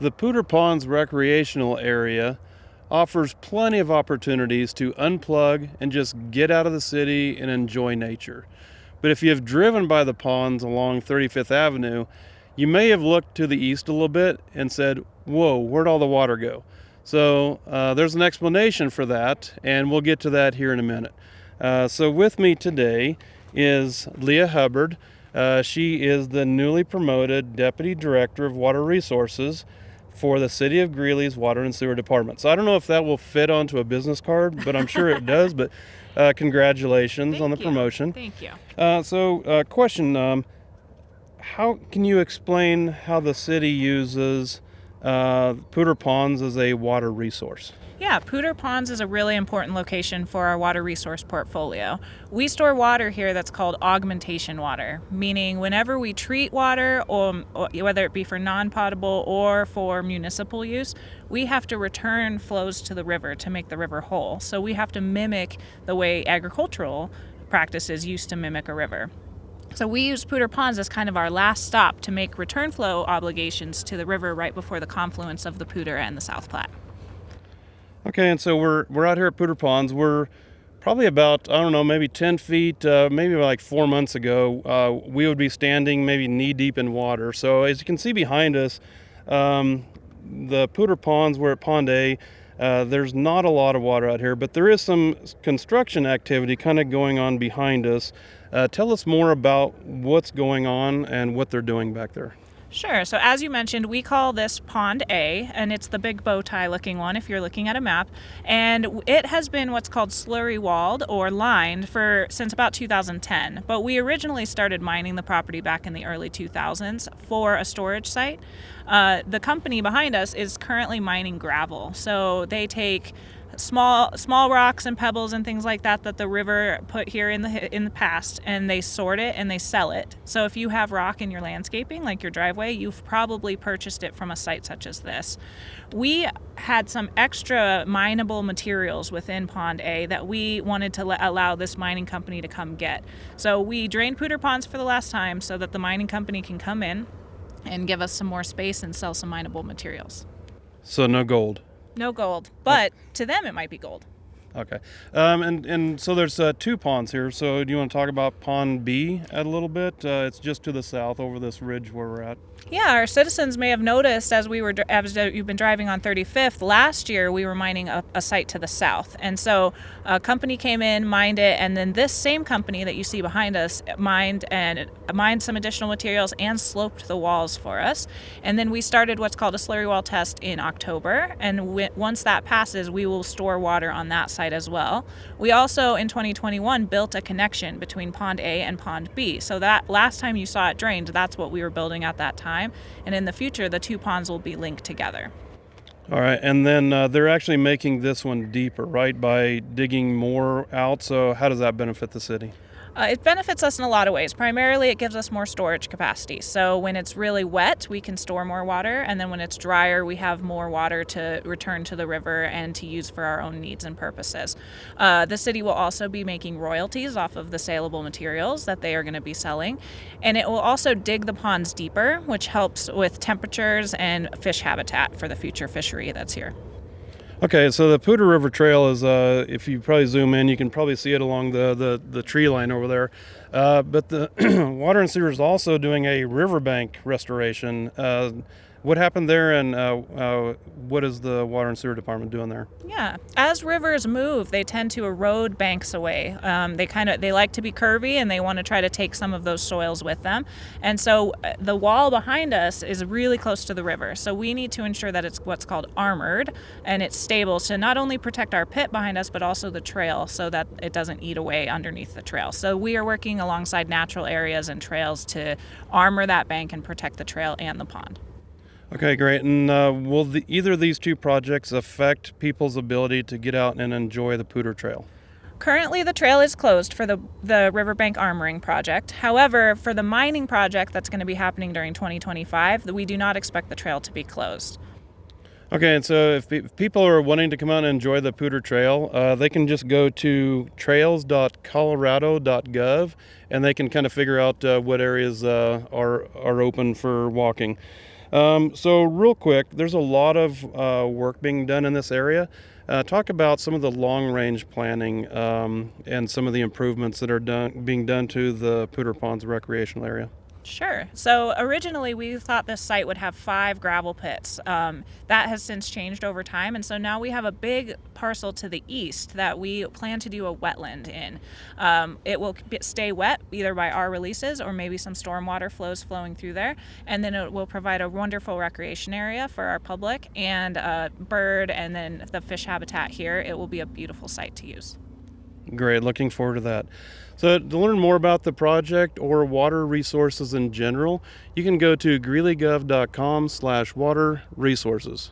The Poudre Ponds Recreational Area offers plenty of opportunities to unplug and just get out of the city and enjoy nature. But if you have driven by the ponds along 35th Avenue, you may have looked to the east a little bit and said, "Whoa, where'd all the water go?" So there's an explanation for that, and we'll get to that here in a minute. So with me today is Leah Hubbard. She is the newly promoted Deputy Director of Water Resources for the City of Greeley's Water and Sewer Department. So I don't know if that will fit onto a business card, but I'm sure it does. But congratulations on the promotion. Thank you. Question, how can you explain how the city uses Poudre Ponds as a water resource? Yeah, Poudre Ponds is a really important location for our water resource portfolio. We store water here that's called augmentation water, meaning whenever we treat water, or whether it be for non-potable or for municipal use, we have to return flows to the river to make the river whole. So we have to mimic the way agricultural practices used to mimic a river. So we use Poudre Ponds as kind of our last stop to make return flow obligations to the river right before the confluence of the Poudre and the South Platte. Okay, and so we're out here at Poudre Ponds. We're probably about, I don't know, maybe 10 feet, maybe like 4 months ago, we would be standing maybe knee deep in water. So as you can see behind us, the Poudre Ponds, we're at Pond A. There's not a lot of water out here, but there is some construction activity kind of going on behind us. Tell us more about what's going on and what they're doing back there. Sure. So as you mentioned, we call this Pond A, and it's the big bow tie looking one if you're looking at a map. And it has been what's called slurry walled or lined since about 2010. But we originally started mining the property back in the early 2000s for a storage site. The company behind us is currently mining gravel. So they take small rocks and pebbles and things like that the river put here in the past, and they sort it and they sell it. So if you have rock in your landscaping, like your driveway, you've probably purchased it from a site such as this. We had some extra mineable materials within Pond A that we wanted to allow this mining company to come get. So we drained Poudre Ponds for the last time so that the mining company can come in and give us some more space and sell some mineable materials. So no gold. No gold, but to them it might be gold. Okay. And so there's 2 ponds here. So do you want to talk about Pond B a little bit? It's just to the south over this ridge where we're at. Yeah, our citizens may have noticed as you've been driving on 35th, last year we were mining a site to the south. And so a company came in, mined it, and then this same company that you see behind us mined some additional materials and sloped the walls for us. And then we started what's called a slurry wall test in October. And once that passes, we will store water on that site as well. We also, in 2021, built a connection between Pond A and Pond B. So that last time you saw it drained, that's what we were building at that time. And in the future, the 2 ponds will be linked together. All right, and then they're actually making this one deeper, right, by digging more out. So how does that benefit the city? It benefits us in a lot of ways. Primarily, it gives us more storage capacity. So when it's really wet, we can store more water. And then when it's drier, we have more water to return to the river and to use for our own needs and purposes. The city will also be making royalties off of the saleable materials that they are going to be selling. And it will also dig the ponds deeper, which helps with temperatures and fish habitat for the future fishery that's here. Okay, so the Poudre River Trail is, if you probably zoom in, you can probably see it along the tree line over there. But the Water and Sewer is also doing a riverbank restoration. What happened there, and what is the Water and Sewer Department doing there? Yeah, as rivers move, they tend to erode banks away. They like to be curvy, and they want to try to take some of those soils with them. And so the wall behind us is really close to the river. So we need to ensure that it's what's called armored and it's stable to not only protect our pit behind us, but also the trail so that it doesn't eat away underneath the trail. So we are working alongside natural areas and trails to armor that bank and protect the trail and the pond. Okay, great. And will either of these 2 projects affect people's ability to get out and enjoy the Poudre Trail? Currently, the trail is closed for the riverbank armoring project. However, for the mining project that's going to be happening during 2025, we do not expect the trail to be closed. Okay, and so if people are wanting to come out and enjoy the Poudre Trail, they can just go to trails.colorado.gov, and they can kind of figure out what areas are open for walking. So real quick, there's a lot of work being done in this area. Talk about some of the long-range planning and some of the improvements that are being done to the Poudre Ponds Recreational Area. Sure. So originally, we thought this site would have 5 gravel pits. That has since changed over time, and so now we have a big parcel to the east that we plan to do a wetland in. It will stay wet either by our releases or maybe some stormwater flows flowing through there, and then it will provide a wonderful recreation area for our public and bird and then the fish habitat here. It will be a beautiful site to use. Great, looking forward to that. So to learn more about the project or water resources in general, you can go to greeleygov.com/water resources.